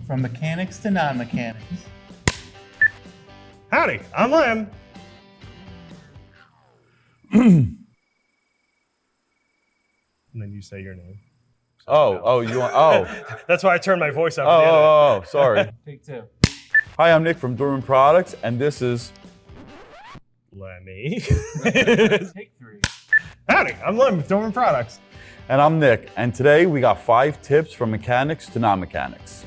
from mechanics to non-mechanics. Howdy, I'm Lem. And then you say your name. You want, That's why I turned my voice up. Sorry. Take two. Hi, I'm Nick from Dorman Products, and this is... Lemmy. Take three. Howdy, I'm Lem with Dorman Products. And I'm Nick, and today we got 5 tips from mechanics to non-mechanics.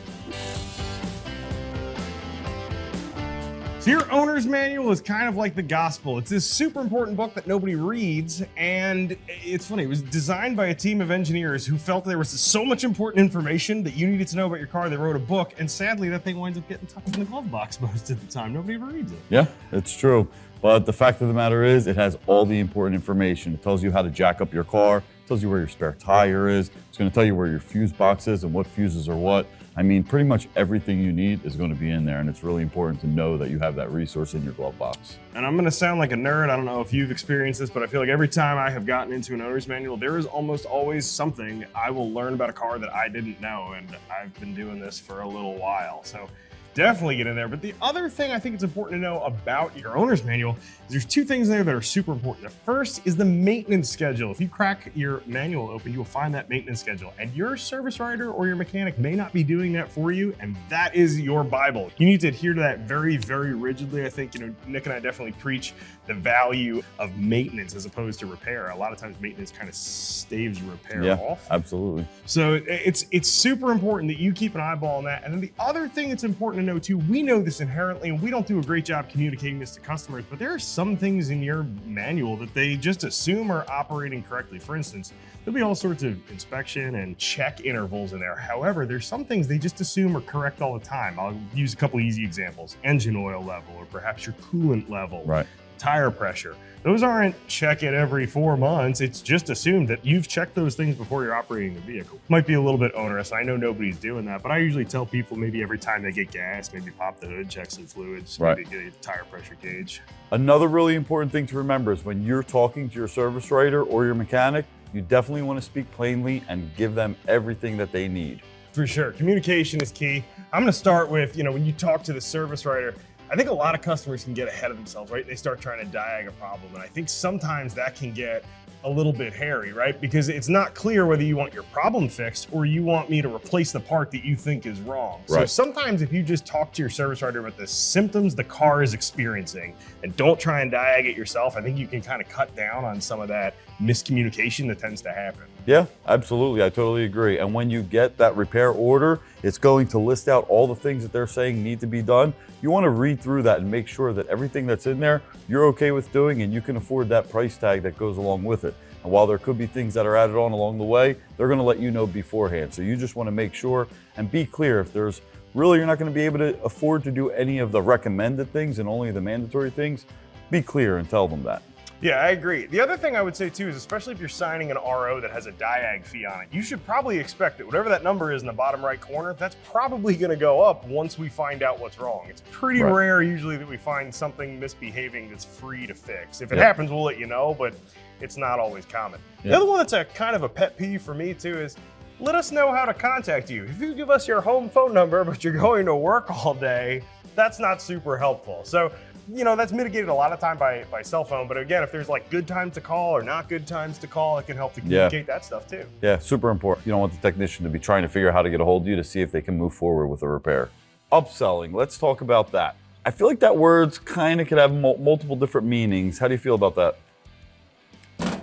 So your owner's manual is kind of like the gospel. It's this super important book that nobody reads, and it's funny, it was designed by a team of engineers who felt there was so much important information that you needed to know about your car. They wrote a book, and sadly that thing winds up getting tucked in the glove box most of the time. Nobody ever reads it. Yeah, it's true. But the fact of the matter is, it has all the important information. It tells you how to jack up your car, it tells you where your spare tire is, it's gonna tell you where your fuse box is and what fuses are what. I mean, pretty much everything you need is going to be in there, and it's really important to know that you have that resource in your glove box. And I'm going to sound like a nerd. I don't know if you've experienced this, but I feel like every time I have gotten into an owner's manual, there is almost always something I will learn about a car that I didn't know, and I've been doing this for a little while. So definitely get in there. But the other thing I think it's important to know about your owner's manual is there's 2 things in there that are super important. The first is the maintenance schedule. If you crack your manual open, you will find that maintenance schedule. And your service writer or your mechanic may not be doing that for you, and that is your Bible. You need to adhere to that very, very rigidly. I think, Nick and I definitely preach the value of maintenance as opposed to repair. A lot of times maintenance kind of staves repair off. Absolutely. So it's super important that you keep an eyeball on that. And then the other thing that's important to know too, we know this inherently, and we don't do a great job communicating this to customers, but there are some things in your manual that they just assume are operating correctly. For instance, there'll be all sorts of inspection and check intervals in there. However, there's some things they just assume are correct all the time. I'll use a couple easy examples. Engine oil level, or perhaps your coolant level. Right. Tire pressure. Those aren't check it every 4 months. It's just assumed that you've checked those things before you're operating the vehicle. Might be a little bit onerous. I know nobody's doing that, but I usually tell people maybe every time they get gas, maybe pop the hood, check some fluids, maybe get a tire pressure gauge. Another really important thing to remember is when you're talking to your service writer or your mechanic, you definitely want to speak plainly and give them everything that they need. For sure. Communication is key. I'm going to start with, when you talk to the service writer, I think a lot of customers can get ahead of themselves, right? They start trying to diag a problem. And I think sometimes that can get a little bit hairy, right? Because it's not clear whether you want your problem fixed or you want me to replace the part that you think is wrong. Right. So sometimes if you just talk to your service writer about the symptoms the car is experiencing and don't try and diag it yourself, I think you can kind of cut down on some of that miscommunication that tends to happen. Yeah, absolutely. I totally agree. And when you get that repair order, it's going to list out all the things that they're saying need to be done. You want to read through that and make sure that everything that's in there, you're okay with doing and you can afford that price tag that goes along with it. And while there could be things that are added on along the way, they're going to let you know beforehand. So you just want to make sure and be clear. If there's really, you're not going to be able to afford to do any of the recommended things and only the mandatory things, be clear and tell them that. Yeah, I agree. The other thing I would say too is, especially if you're signing an RO that has a diag fee on it, you should probably expect that whatever that number is in the bottom right corner, that's probably going to go up once we find out what's wrong. It's pretty rare usually that we find something misbehaving that's free to fix. If it happens, we'll let you know, but it's not always common. The other one that's a kind of a pet peeve for me too is, let us know how to contact you. If you give us your home phone number, but you're going to work all day, that's not super helpful. So, that's mitigated a lot of time by cell phone. But again, if there's like good times to call or not good times to call, it can help to communicate that stuff too. Yeah, super important. You don't want the technician to be trying to figure out how to get a hold of you to see if they can move forward with a repair. Upselling, let's talk about that. I feel like that word's kind of could have multiple different meanings. How do you feel about that?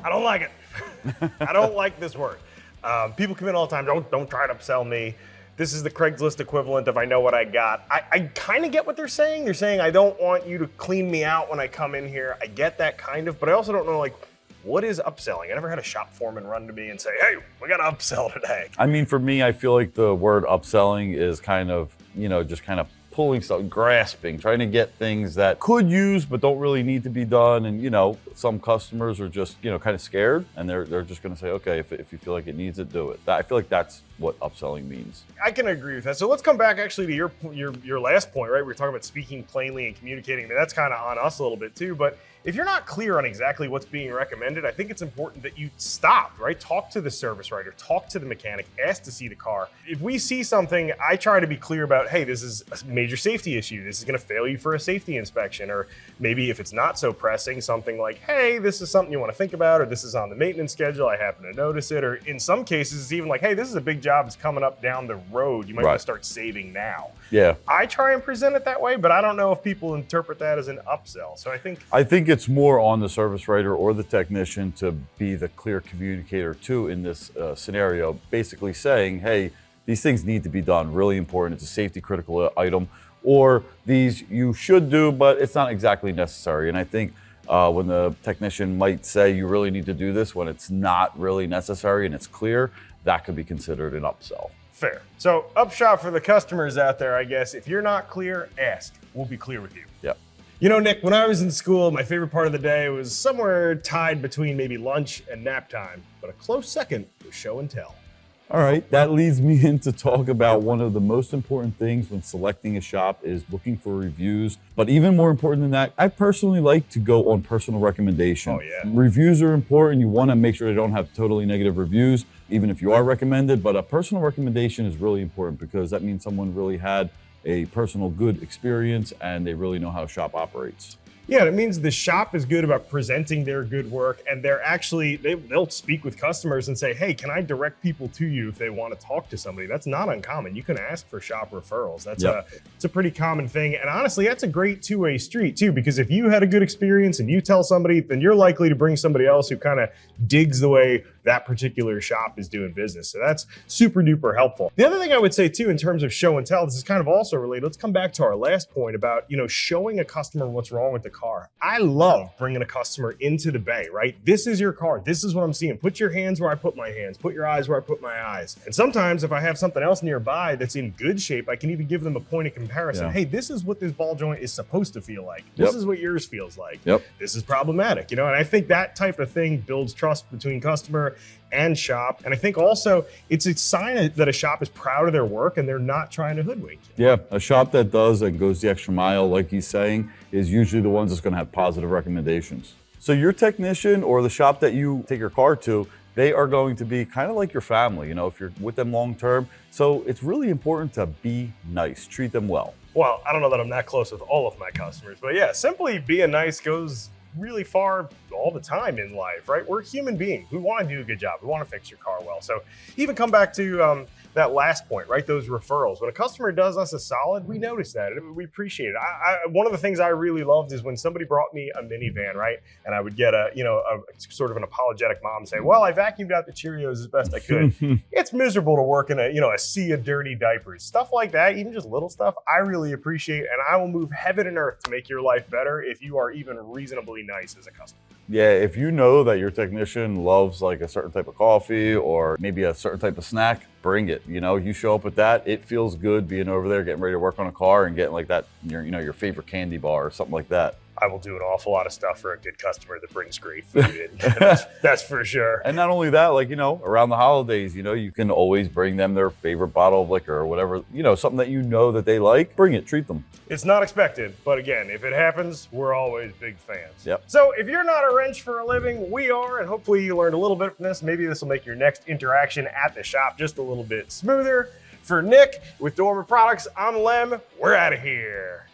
I don't like it. I don't like this word. People come in all the time, don't try to upsell me. This is the Craigslist equivalent of I know what I got. I kind of get what they're saying. They're saying I don't want you to clean me out when I come in here. I get that kind of, but I also don't know what is upselling? I never had a shop foreman run to me and say, hey, we got to upsell today. I mean, for me, I feel like the word upselling is kind of, just kind of pulling stuff, grasping, trying to get things that could use but don't really need to be done. And some customers are just kind of scared, and they're just going to say, okay, if you feel like it needs it, do it. I feel like that's what upselling means. I can agree with that. So let's come back actually to your last point, right? We were talking about speaking plainly and communicating. I mean, that's kind of on us a little bit too, but if you're not clear on exactly what's being recommended, I think it's important that you stop, right? Talk to the service writer, talk to the mechanic, ask to see the car. If we see something, I try to be clear about, hey, this is a major safety issue. This is going to fail you for a safety inspection. Or maybe if it's not so pressing, something like, hey, this is something you want to think about, or this is on the maintenance schedule. I happen to notice it. Or in some cases, it's even like, hey, this is a big job. It's coming up down the road. You might want to start saving now. Yeah. I try and present it that way, but I don't know if people interpret that as an upsell. So I think it's more on the service writer or the technician to be the clear communicator too in this scenario, basically saying, hey, these things need to be done, really important, it's a safety critical item, or these you should do, but it's not exactly necessary. And I think when the technician might say you really need to do this when it's not really necessary and it's clear, that could be considered an upsell. Fair. So upshot for the customers out there, I guess, if you're not clear, ask. We'll be clear with you. Yep. You know, Nick, when I was in school, my favorite part of the day was somewhere tied between maybe lunch and nap time, but a close second was show and tell. All right, that leads me in to talk about one of the most important things when selecting a shop is looking for reviews. But even more important than that, I personally like to go on personal recommendation. Oh, yeah. Reviews are important. You want to make sure they don't have totally negative reviews, even if you are recommended. But a personal recommendation is really important because that means someone really had a personal good experience and they really know how a shop operates. Yeah, it means the shop is good about presenting their good work, and they'll speak with customers and say, hey, can I direct people to you if they want to talk to somebody? That's not uncommon. You can ask for shop referrals. It's a pretty common thing. And honestly, that's a great two-way street too, because if you had a good experience and you tell somebody, then you're likely to bring somebody else who kind of digs the way that particular shop is doing business. So that's super duper helpful. The other thing I would say too, in terms of show and tell, this is kind of also related. Let's come back to our last point about, showing a customer what's wrong with the car. I love bringing a customer into the bay, right? This is your car. This is what I'm seeing. Put your hands where I put my hands. Put your eyes where I put my eyes. And sometimes if I have something else nearby that's in good shape, I can even give them a point of comparison. Yeah. Hey, this is what this ball joint is supposed to feel like. This is what yours feels like. Yep. This is problematic, and I think that type of thing builds trust between customer and shop. And I think also it's a sign that a shop is proud of their work and they're not trying to hoodwink you. Yeah, a shop that does and goes the extra mile, like he's saying, is usually the ones that's going to have positive recommendations. So your technician or the shop that you take your car to, they are going to be kind of like your family, if you're with them long term. So it's really important to be nice, treat them well. Well, I don't know that I'm that close with all of my customers, but yeah, simply being nice goes really far all the time in life, right? We're human beings. We want to do a good job. We want to fix your car well. So even come back to that last point, right? Those referrals. When a customer does us a solid, we notice that. We appreciate it. One of the things I really loved is when somebody brought me a minivan, right? And I would get a sort of an apologetic mom say, well, I vacuumed out the Cheerios as best I could. It's miserable to work in a sea of dirty diapers. Stuff like that, even just little stuff, I really appreciate, and I will move heaven and earth to make your life better if you are even reasonably nice as a customer. Yeah, if you know that your technician loves like a certain type of coffee or maybe a certain type of snack, bring it. You show up with that, it feels good being over there, getting ready to work on a car and getting like that, your favorite candy bar or something like that. I will do an awful lot of stuff for a good customer that brings great food in. That's for sure. And not only that, around the holidays, you can always bring them their favorite bottle of liquor or whatever, something that they like, bring it, treat them. It's not expected, but again, if it happens, we're always big fans. Yep. So if you're not a wrench for a living, we are, and hopefully you learned a little bit from this. Maybe this will make your next interaction at the shop just a little bit smoother. For Nick with Dorman Products, I'm Lem. We're out of here.